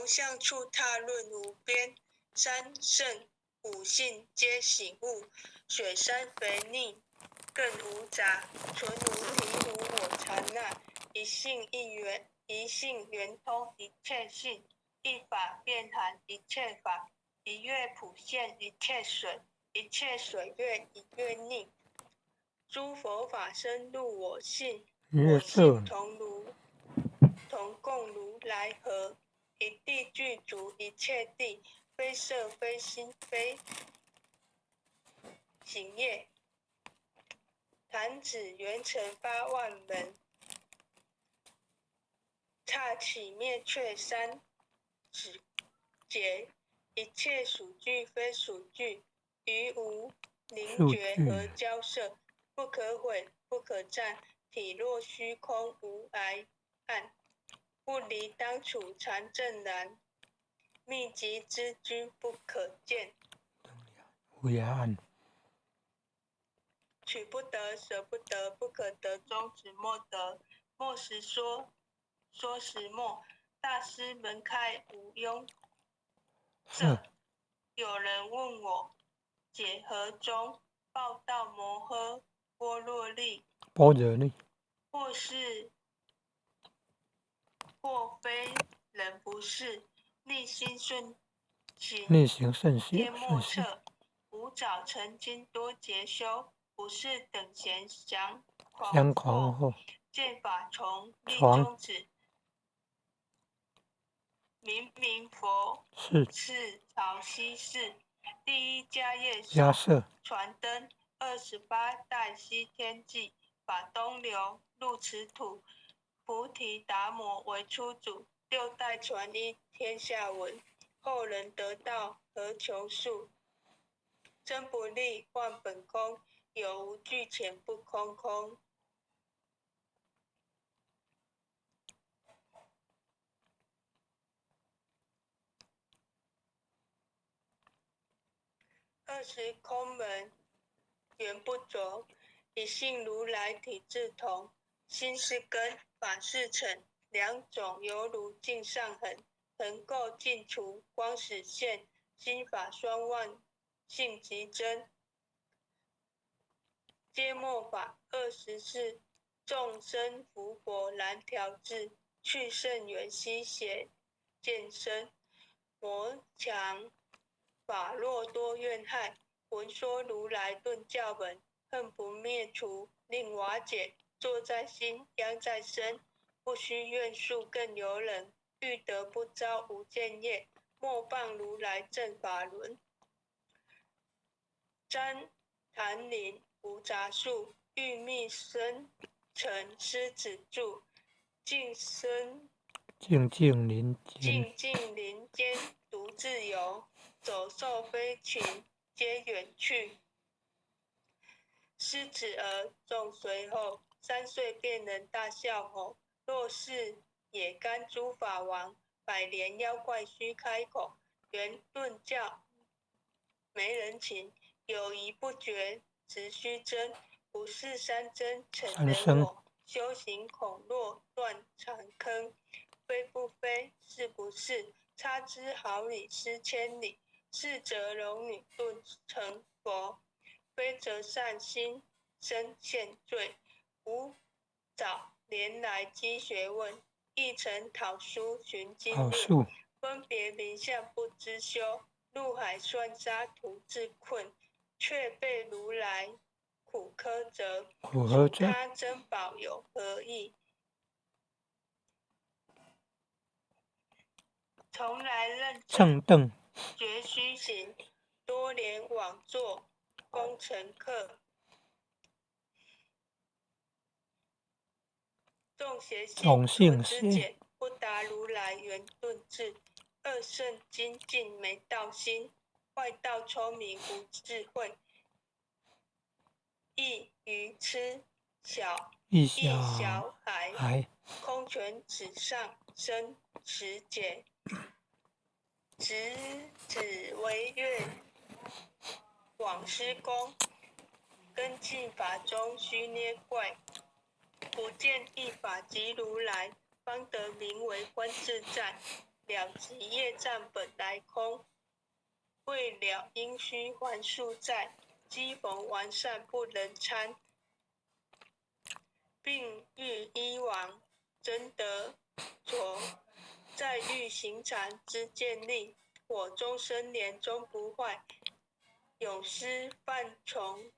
相处踏论无边，三圣五性皆醒悟，雪山肥腻更无杂，纯无体无我禅那，一性一元，一性圆通一切性，一法遍含一切法，一月普现一切水，一切水月一月宁。诸佛法身入我性，我性同共如来合，一地具足一切地，非色非心非行业。弹指圆成8万门，刹起灭却三指节，一切属具非属具，于无灵觉和交涉，不可毁不可占，体若虚空无碍暗，不离当处禅正然，密集之居不可见。无涯暗，取不得舍不得，不可得中止莫得，莫时说，说时莫。大师门开无庸者。有人问我解何中，报道摩诃般若力，或非人不是，逆心顺行，皆莫测。无早成经多劫修，不是等闲详狂后，见法从立宗旨。明明佛是潮汐寺第一迦叶手，传灯28代西天记，法东流入此土，菩提达摩为初祖，6代传一天下闻，后人得道何求数？真不立幻本空，有无俱浅不空空。20空门缘不着，一性如来体自同，心是根，法是尘，两种犹如镜上痕，痕垢尽除，光始现，心法双万，性即真。皆末法24众生福薄难调制，去圣缘悉邪见身，魔强法弱多怨害，闻说如来顿教本，恨不灭除，令瓦解，坐在心，殃在身，不须怨诉更由人，欲得不招无间业，莫谤如来正法轮。旃檀林无杂树，欲觅生成狮子住，静林间独自游，走兽飞禽皆远去，狮子儿众随后，3岁便能大笑吼。若是野干诸法王，百年妖怪须开口，原顿教没人情，有疑不决直须争，不是三真成人我，修行恐落断长坑，非不非是不是，差之毫厘失千里，是则龙女顿成佛，非则善心生现罪。吾早年来积学问，亦曾讨书寻经略，分别名相不知修，入海算沙徒自困，却被如来苦苛责，除他珍宝有何益？从来认证觉虚行，多年枉作功成客，众邪性所知解，不达如来圆顿智。二圣精进没道心，坏道聪明无智慧，亦愚痴亦小孩，空拳指上生持解，直指为月往施功，根器法中须捏怪，不见一法即如来，方得名为观自在。了即业障本来空，为了因虚还数在，机逢完善不能参，并欲依往真德着，再欲行禅之见力，我终生年终不坏，永失犯从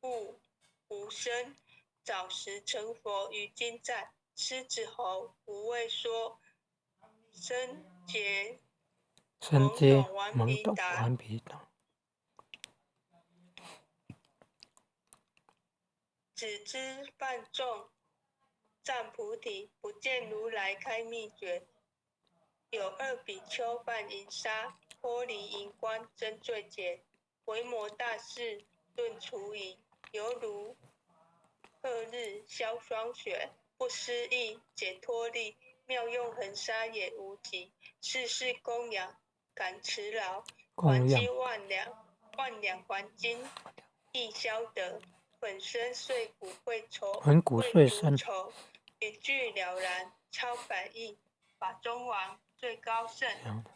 故无生，早时成佛于今在。狮子吼无畏说，身结身皆顽懵懂皮达。顽皮达，只知犯众占菩提，不见如来开秘诀。有二比丘犯淫杀，脱离淫官真罪解。维摩大士顿除疑，犹如赫日消霜雪，不思议解脱力，妙用恒沙也无极。世事供养感持劳，还供养金万两还金亦消得。粉身碎骨会愁，魂骨碎身，愁一句了然，超百亿。法中王最高圣，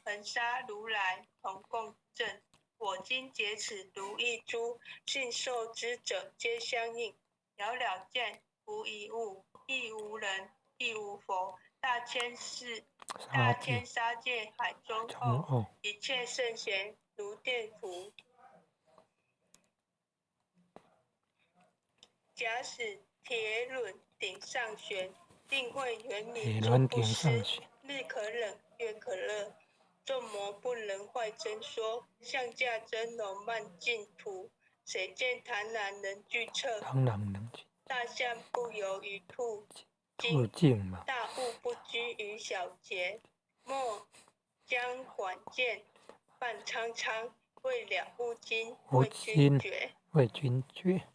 恒沙如来同共振。我今解此如意珠，信受之者皆相应。了了见，无一物，亦无人，亦无佛。大千沙界海中哦，一切圣贤如电符。假使铁轮顶上悬，定会圆明终不失。日可冷，月可热，众魔不能坏真说。象驾真龙漫净土，谁见螳螂能拒彻？大象不游于兔径，大悟不居于小节。莫将管见犯苍苍，未了悟经为君绝。为君绝。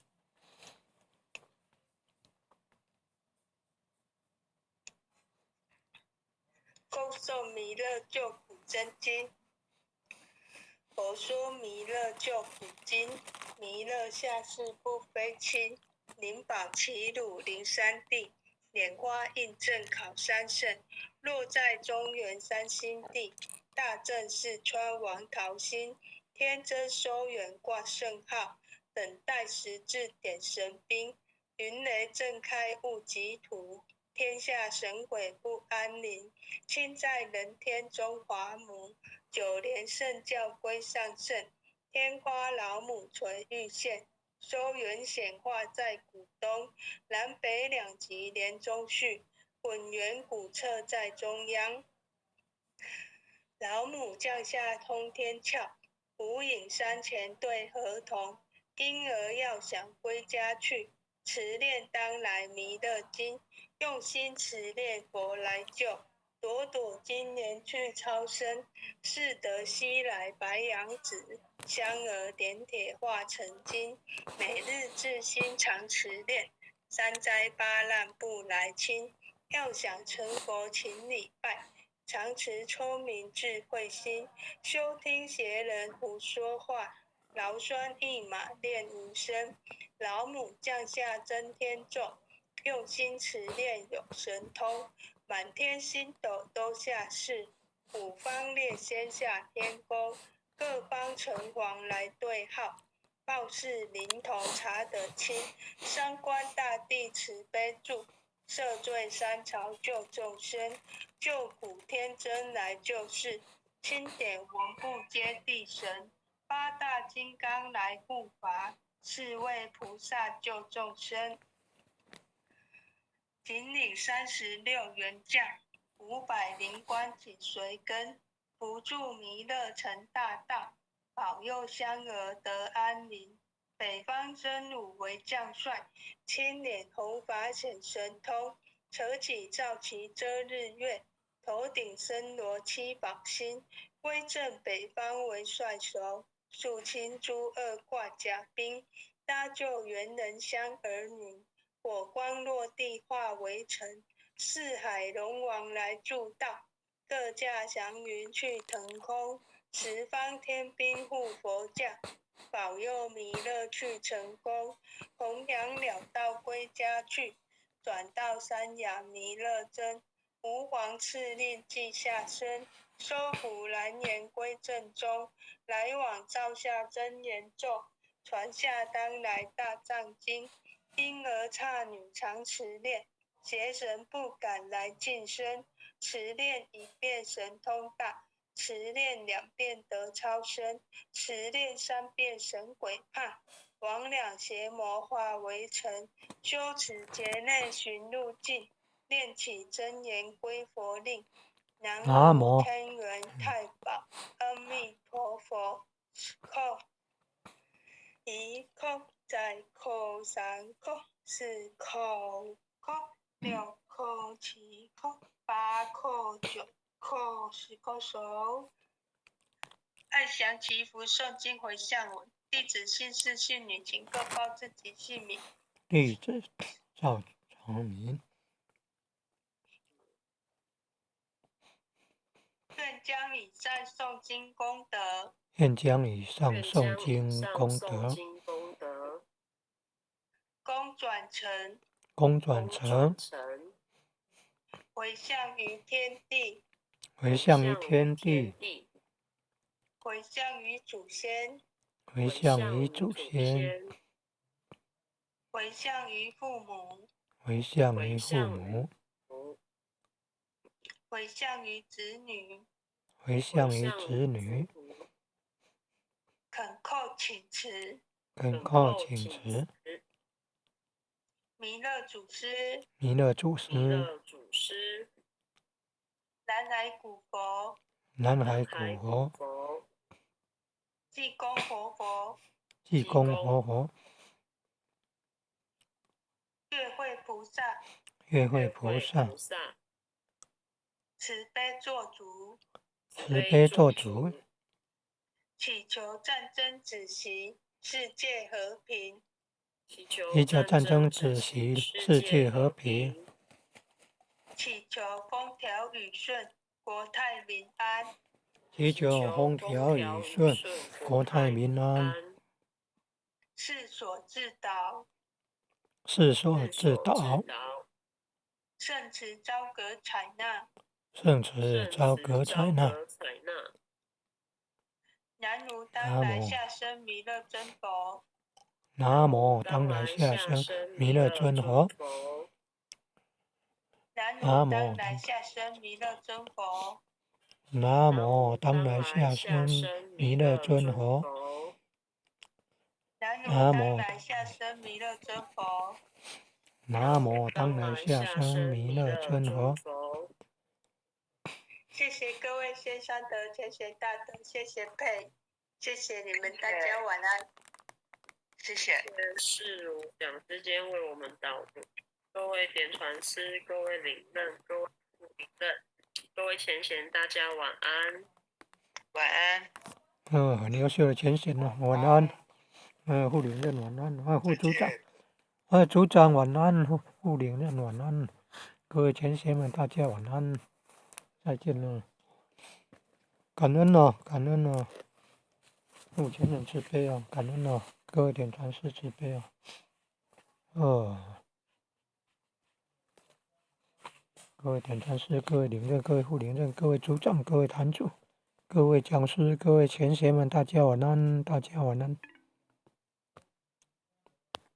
恭送弥勒救苦真经。佛说弥勒救苦经，弥勒下世不非亲，灵宝齐鲁灵山地，莲花印证考三圣，落在中原三星地，大正四川王桃心，天真收远挂圣号，等待时至点神兵，云雷震开悟极途，天下神鬼不安宁，亲在人天中华母，九莲圣教归上圣，天花老母垂玉线，收元显化在古东，南北两极连中续，滚圆古刹在中央。老母降下通天窍，无影山前对河童，婴儿要想归家去，持念当来弥勒经，用心持念佛来救。朵朵今年去超生，适得西来白羊子，香儿点铁化成金，每日至心常持念，三灾八难不来侵，要想成佛请礼拜，常持聪明智慧心，休听邪人胡说话，劳酸一马练无声，老母降下真天咒，用心持念有神通，满天星斗都下世，五方列仙下天宫，各方城隍来对号，报事临头查得清，三官大帝慈悲助，赦罪三朝救众生，救苦天真来救世，钦点文部皆地神，八大金刚来护法，四位菩萨救众生。顶礼36员将，500灵官紧随跟，扶助弥勒成大道，保佑香儿得安宁。北方真武为将帅，青脸红发显神通，扯起皂旗遮日月，头顶森罗七宝星，威震北方为帅首，肃清诸恶挂甲兵，搭救猿人香儿女。火光落地化为尘，四海龙王来助道，各驾祥云去腾空，十方天兵护佛驾，保佑弥勒去成功，弘扬了道归家去，转到山崖弥勒真，吾皇敕令记下身，收服蓝颜归正中，来往照下真言咒，传下当来大藏经。婴儿刹女常持念，邪神不敢来近身。持念一遍神通大，持念2遍得超生，持念3遍神鬼怕。魍魉邪魔化为尘，修持劫内寻路径，念起真言归佛令。南无天元太保，阿弥陀佛。扣1扣再扣3扣4扣扣6扣7扣8扣9扣10扣手。按详祈福诵经回向文，弟子姓氏姓名，请各报自己姓名。弟子赵长明。愿将以上诵经功德，愿将以上诵经功德，功转成，回向于天地，回向于天地，回向于祖先，回向于祖先，回向于父母，回向于父母，回向于子女，回向于子女，恳叩请辞。恳叩请辞。弥勒祖师，弥勒祖师，南海古佛，南海古佛，济公活佛，济公活佛，月慧菩萨，月慧菩萨，慈悲做主，慈悲做主，祈求战争止息，世界和平。祈求战争止息，世界和平。祈求风调雨顺，国泰民安。祈求风调雨顺，国泰民安。世所自导，世所自导，圣慈昭格采纳，圣慈昭格采纳。南无当来下生弥勒真佛，南无当来下生弥勒尊佛，南无当来下生弥勒真佛，南无当来下生弥勒尊佛，南无当来下生弥勒真佛，南无当来下生弥勒尊佛。谢谢各位先生的谦贤大德，谢谢佩，谢谢你们，大家晚安。谢谢。世如讲之间为我们导读，各位点传师，各位领任，各位副领任，各位前贤，大家晚安。晚安。很优秀的前贤了，晚安。副领任晚安，副组长，组长晚安，副领任晚安，各位前贤们，大家晚安，再见了。感恩哦，感恩哦，父亲人慈悲哦，感恩哦，各位点传师慈悲哦。各位点传师，各位领任，各位副领任，各位组长，各位坛主，各位讲师，各位前贤们，大家晚安，大家晚安。